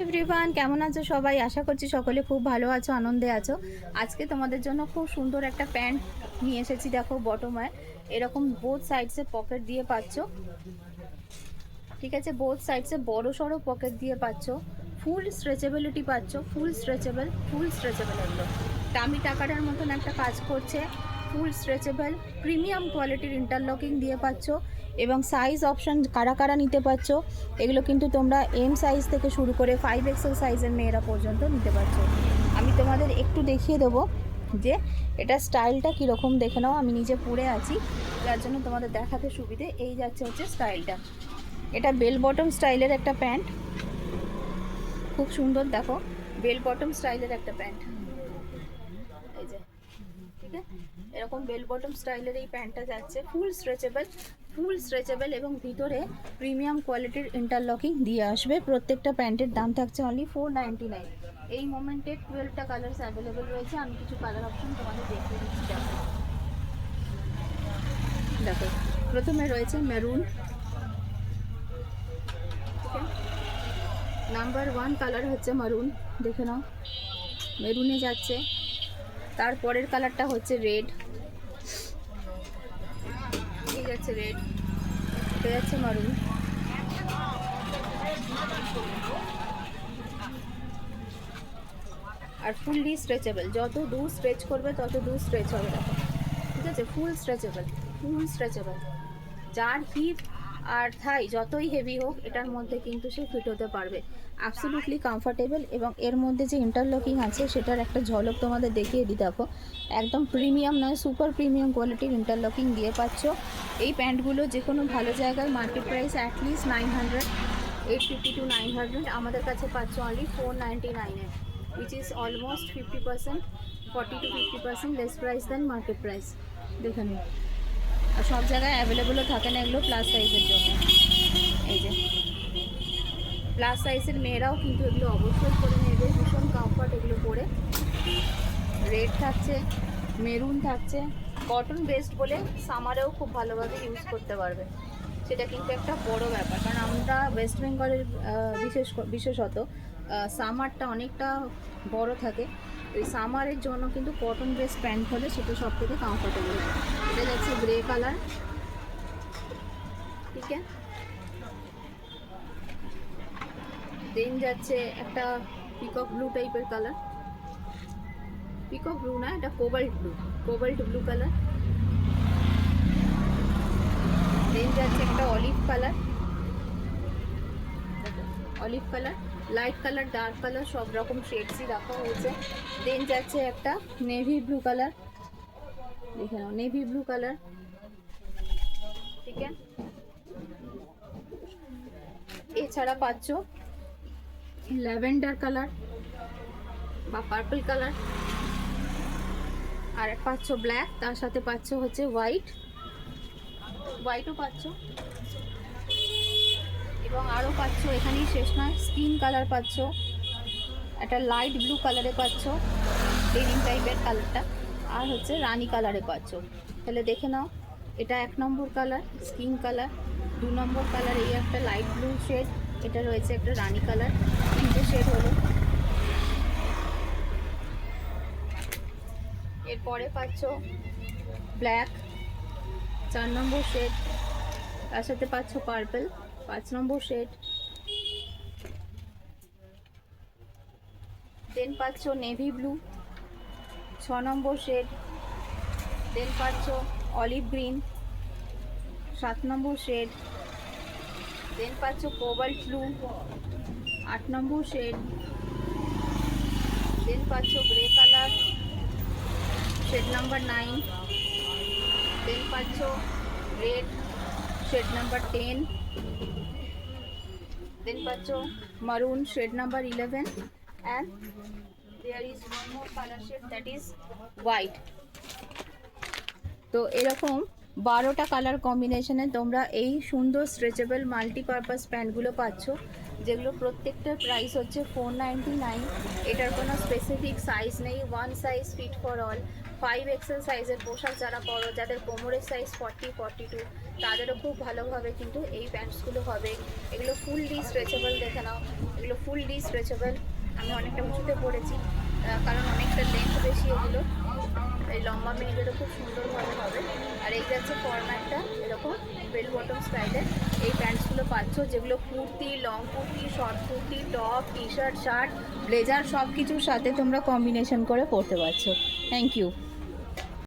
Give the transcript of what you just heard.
Everyone, কেমন আছো সবাই? আশা করছি সকলে খুব ভালো আছো, আনন্দে আছো। আজকে তোমাদের জন্য খুব সুন্দর একটা প্যান্ট নিয়ে এসেছি। দেখো, বটমে এরকম বোথ সাইডসে পকেট দিয়ে পাচ্ছ। ঠিক আছে, বোথ সাইডসে বড় সড়ো পকেট দিয়ে পাচ্ছ। ফুল স্ট্রেচেবিলিটি পাচ্ছ, ফুল স্ট্রেচেবল এগুলো। টামি টাকাটার মতন একটা কাজ করছে। ফুল স্ট্রেচেবল, প্রিমিয়াম কোয়ালিটির ইন্টারলকিং দিয়ে পাচ্ছ। এবং সাইজ অপশান কারা কারা নিতে পারছো, এগুলো কিন্তু তোমরা এম সাইজ থেকে শুরু করে 5XL সাইজের মেয়েরা পর্যন্ত নিতে পারছো। আমি তোমাদের একটু দেখিয়ে দেবো যে এটা স্টাইলটা কীরকম, দেখে নাও। আমি নিজে পরে আছি, যার জন্য তোমাদের দেখাতে সুবিধে। এই যাচ্ছে হচ্ছে স্টাইলটা। এটা বেল বটম স্টাইলের একটা প্যান্ট, খুব সুন্দর। দেখো, বেল বটম স্টাইলের একটা প্যান্ট, এই যে, ঠিক আছে, এরকম বেল বটম স্টাইলের এই প্যান্টটা যাচ্ছে। ফুল স্ট্রেচেবল এবং ভিতরে প্রিমিয়াম কোয়ালিটির ইন্টারলকিং দিয়ে আসবে। প্রত্যেকটা প্যান্টের দাম থাকছে অনলি 499। এই মোমেন্টে 12টা কালার্স অ্যাভেলেবেল রয়েছে। আমি কিছু কালার অপশন তোমাদের দেখিয়ে দিচ্ছি। দেখো, প্রথমে রয়েছে মেরুন, ঠিক আছে, নাম্বার 1 কালার হচ্ছে মারুন, দেখে নাও, মেরুনে যাচ্ছে। তারপরের কালারটা হচ্ছে রেড, ঠিক আছে, রেড, এটা যাচ্ছে মারুন। আর ফুললি স্ট্রেচেবল, যত দূর স্ট্রেচ করবে তত দূর স্ট্রেচ হবে। দেখো, ঠিক আছে, ফুল স্ট্রেচেবল। যার হিপ আর থাই যতই হেভি হোক, এটার মধ্যে কিন্তু সে ফিট হতে পারবে। Absolutely comfortable. এবং এর মধ্যে যে ইন্টারলকিং আছে সেটার একটা ঝলক তোমাদের দেখিয়ে দিই। দেখো, একদম প্রিমিয়াম নয়, সুপার প্রিমিয়াম কোয়ালিটির ইন্টারলকিং দিয়ে পাচ্ছ। এই প্যান্টগুলো যে কোনো ভালো জায়গায় মার্কেট প্রাইস অ্যাটলিস্ট 900, 850 to 900। আমাদের কাছে পাচ্ছ অনলি 499-এ, which is almost 50%, 40 to 50% less price than market price. দেখে নিন। আর সব জায়গায় অ্যাভেলেবলও থাকে না এগুলো, প্লাস সাইজের জন্য। এই যে, প্লাস সাইজের মেয়েরাও কিন্তু এগুলো অবশ্যই করে নেবে, ভীষণ কমফর্ট এগুলো পরে। রেড থাকছে, মেরুন থাকছে, কটন বেসড বলে সামারেও খুব ভালোভাবে ইউজ করতে পারবে। সেটা কিন্তু একটা বড় ব্যাপার, কারণ আমরা ওয়েস্ট বেঙ্গলের বিশেষত সামারটা অনেকটা বড় থাকে। এই সামারের জন্য কিন্তু কটন বেস প্যান্ট হলে সেটা সব থেকে কমফোর্টেবল। এটা যাচ্ছে গ্রে কালার, ঠিক আছে, দেন যাচ্ছে একটা পিকক ব্লু টাইপের কালার, পিকক ব্লু না, এটা কোবাল্ট ব্লু কালার। দেন যাচ্ছে একটা olive colour, light colour, dark colour, সব রকম শেডসই রাখা হয়েছে। দেন যাচ্ছে একটা নেভি ব্লু কালার, দেখে নাও, নেভি ব্লু কালার, ঠিক আছে। এছাড়া পাচ্ছ ল্যাভেন্ডার কালার বা পার্পল কালার, আর পাচ্ছ ব্ল্যাক, তার সাথে পাচ্ছ হচ্ছে হোয়াইটও পাচ্ছ। এবং আরও পাচ্ছ, এখানেই শেষ নয়, স্কিন কালার পাচ্ছ, একটা লাইট ব্লু কালারে পাচ্ছ, ডেনিম টাইপের কালারটা, আর হচ্ছে রানি কালারে পাচ্ছ। তাহলে দেখে নাও, এটা 1 নম্বর কালার স্কিন কালার, 2 নম্বর কালার এই একটা লাইট ব্লু শেড, এটা রয়েছে একটা রানি কালার, 3টে শেড হলো। এরপরে পাচ্ছ ব্ল্যাক, 4 নম্বর শেড, তার সাথে পাচ্ছ পার্পল, 5 নম্বর শেড। দেন পাচ্ছ নেভি ব্লু, 6 নম্বর শেড। দেন পাচ্ছ অলিভ গ্রিন, 7 নম্বর শেড। দেন পাচ্ছ কোবাল্ট ব্লু, 8 নম্বর শেড। দেন পাচ্ছ গ্রে কালার, শেড নাম্বার 9। দেন পাচ্ছ রেড, শেড নাম্বার 10। দেন পাচ্ছ মারুন, shade number 11, and there is one more color shade, that is white. তো এরকম 12টা কালার কম্বিনেশনে তোমরা এই সুন্দর স্ট্রেচেবল মাল্টিপারপাস প্যান্টগুলো পাচ্ছ, যেগুলো প্রত্যেকটার প্রাইস হচ্ছে 499। এটার কোনো স্পেসিফিক সাইজ নেই, one size fit for all. 5XL সাইজের পোশাক যারা পরো, যাদের কোমরের সাইজ 40-42, তাদেরও খুব ভালোভাবে কিন্তু এই প্যান্টসগুলো হবে। এগুলো ফুললি স্ট্রেচেবল, দেখে নাও, এগুলো ফুললি স্ট্রেচেবল। আমি অনেকটা উঁচুতে পড়েছি কারণ অনেকটা লেন্থ বেশি এগুলো, এই লম্বা মেয়েদেরও খুব সুন্দরভাবে হবে। আর এই যাচ্ছে ফরম্যাটটা, এরকম বেল বটম স্টাইলের এই প্যান্টসগুলো পাচ্ছ, যেগুলো kurti, long kurti, short kurti, top, T shirt, shirt, blazer সব কিছুর সাথে তোমরা কম্বিনেশন করে পরতে পারছো। Thank you.